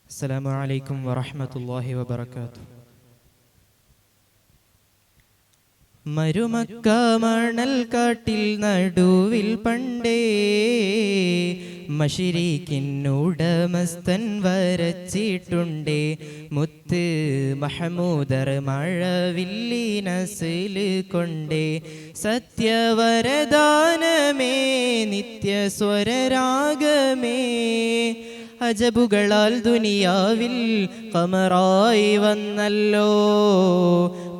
അസ്സലാമു അലൈക്കും വറഹ്മത്തുള്ളാഹി വബറകാതുഹു. മരുമക്ക മണൽ കാട്ടിൽ നടുവിൽ പണ്ടേ മശരിക്കിന്നുടമസ്ഥൻ വരച്ചിട്ടുണ്ടേ. മുത്ത് മഹമൂദർ മഴവില്ലി നസ്ല് കൊണ്ടേ. സത്യവരദാനമേ നിത്യസ്വരരാഗമേ അജബുകളാൽ ദുനിയാവിൽ ഖമറായി വന്നല്ലോ.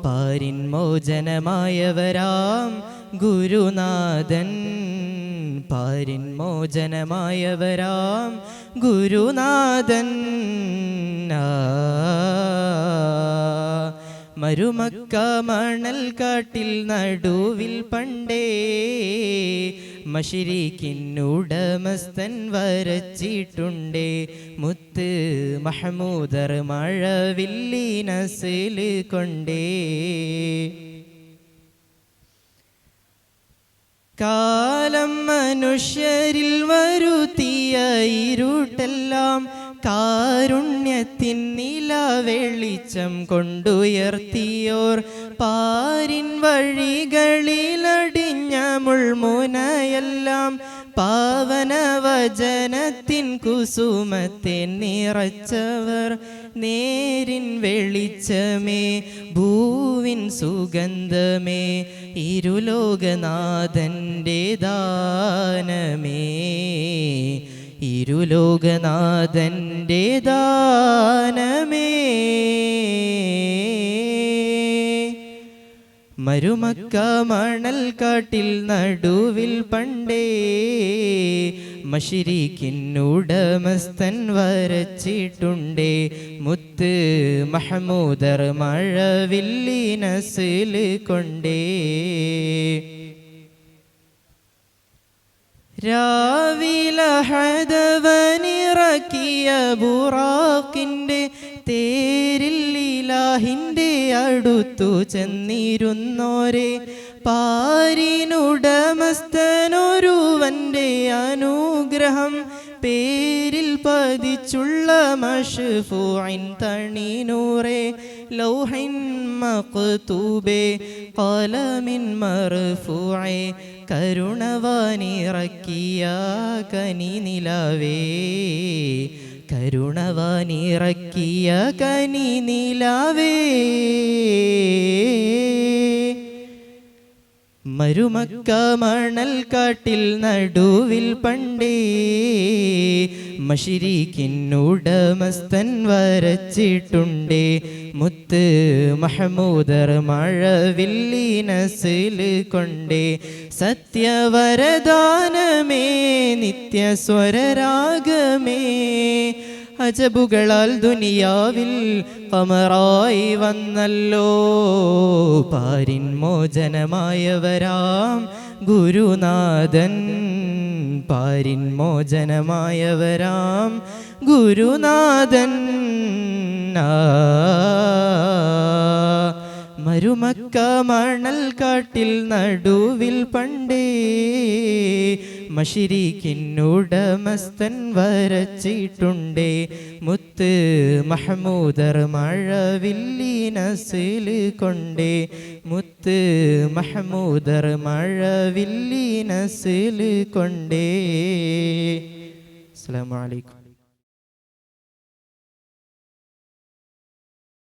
പാരിൻ മോചനമായവരാം ഗുരുനാഥൻ, പാരിൻ മോചനമായവരാം ഗുരുനാഥൻ. മരുമക്ക മണൽ കാട്ടിൽ നടുവിൽ പണ്ടേ മശരിക്കിന്നുടമസ്ഥൻ വരച്ചിട്ടുണ്ടേ. മുത്ത് മഹമൂദർ മഴവില്ലി നസ്ല് കൊണ്ടേ. കാലം മനുഷ്യരിൽ വരുത്തിയ ഇരുട്ടെല്ലാം കാരുണ്യത്തിൻ നിലവെളിച്ചം കൊണ്ടുയർത്തിയോർ. പാരിൻ വഴികളിലടിഞ്ഞ മുൾമുനയെല്ലാം പാവനവചനത്തിൻ കുസുമത്തെ നിറച്ചവർ. നേരിൻ വെളിച്ചമേ ഭൂവിൻ സുഗന്ധമേ ഇരുലോകനാഥൻ്റെ ദാനമേ, ഇരുലോകനാഥൻ്റെ ദാനമേ. മരുമക്ക മണൽ കാട്ടിൽ നടുവിൽ പണ്ടേ മശരിക്കിന്നുടമസ്ഥൻ വരച്ചിട്ടുണ്ടേ. മുത്ത് മഹമൂദർ മഴവില്ലി നസ്ല് കൊണ്ടേ. രാവിലഹദവനിറക്കിയ ബുറാക്കിൻ്റെ തേരിൽ ഇലാഹിൻ്റെ അടുത്തു ചെന്നിരുന്നോരെ. പാരിനുടമസ്ഥനൊരുവൻ്റെ അനുഗ്രഹം പേരിൽ പതിച്ചുള്ള മശ്ഫൂഇൻ തണിനൂറേ. ലൗഹിൻ മക്തൂബേ ഖലമിൻ മർഫൂഇ കരുണവാനിറക്കിയ കനിനിലാവേ, കരുണവാനിറക്കിയ കനിനിലാവേ. മരുമക്ക മണൽ കാട്ടിൽ നടുവിൽ പണ്ടേ മശരിക്കിന്നുടമസ്ഥൻ വരച്ചിട്ടുണ്ടേ. മുത്ത് മഹമൂദർ മഴവില്ലി നസ്ല് കൊണ്ടേ. സത്യവരദാനമേ നിത്യസ്വരരാഗമേ അജബുകളാൽ ദുനിയാവിൽ ഖമറായി വന്നല്ലോ. പാരിൻ മോചനമായവരാം ഗുരുനാഥൻ, പാരിൻ മോചനമായവരാം ഗുരുനാഥൻ. മരുമക്ക മണൽ കാട്ടിൽ നടുവിൽ പണ്ടേ മശരിക്കിന്നുടമസ്ഥൻ വരച്ചിട്ടുണ്ടേ. മുത്ത് മഹമൂദർ മഴവില്ലി നസ്ല് കൊണ്ടേ. മുത്ത് മഹമൂദർ മഴവില്ലി നസ്ല് കൊണ്ടേ. അസ്സലാമു അലൈക്കും.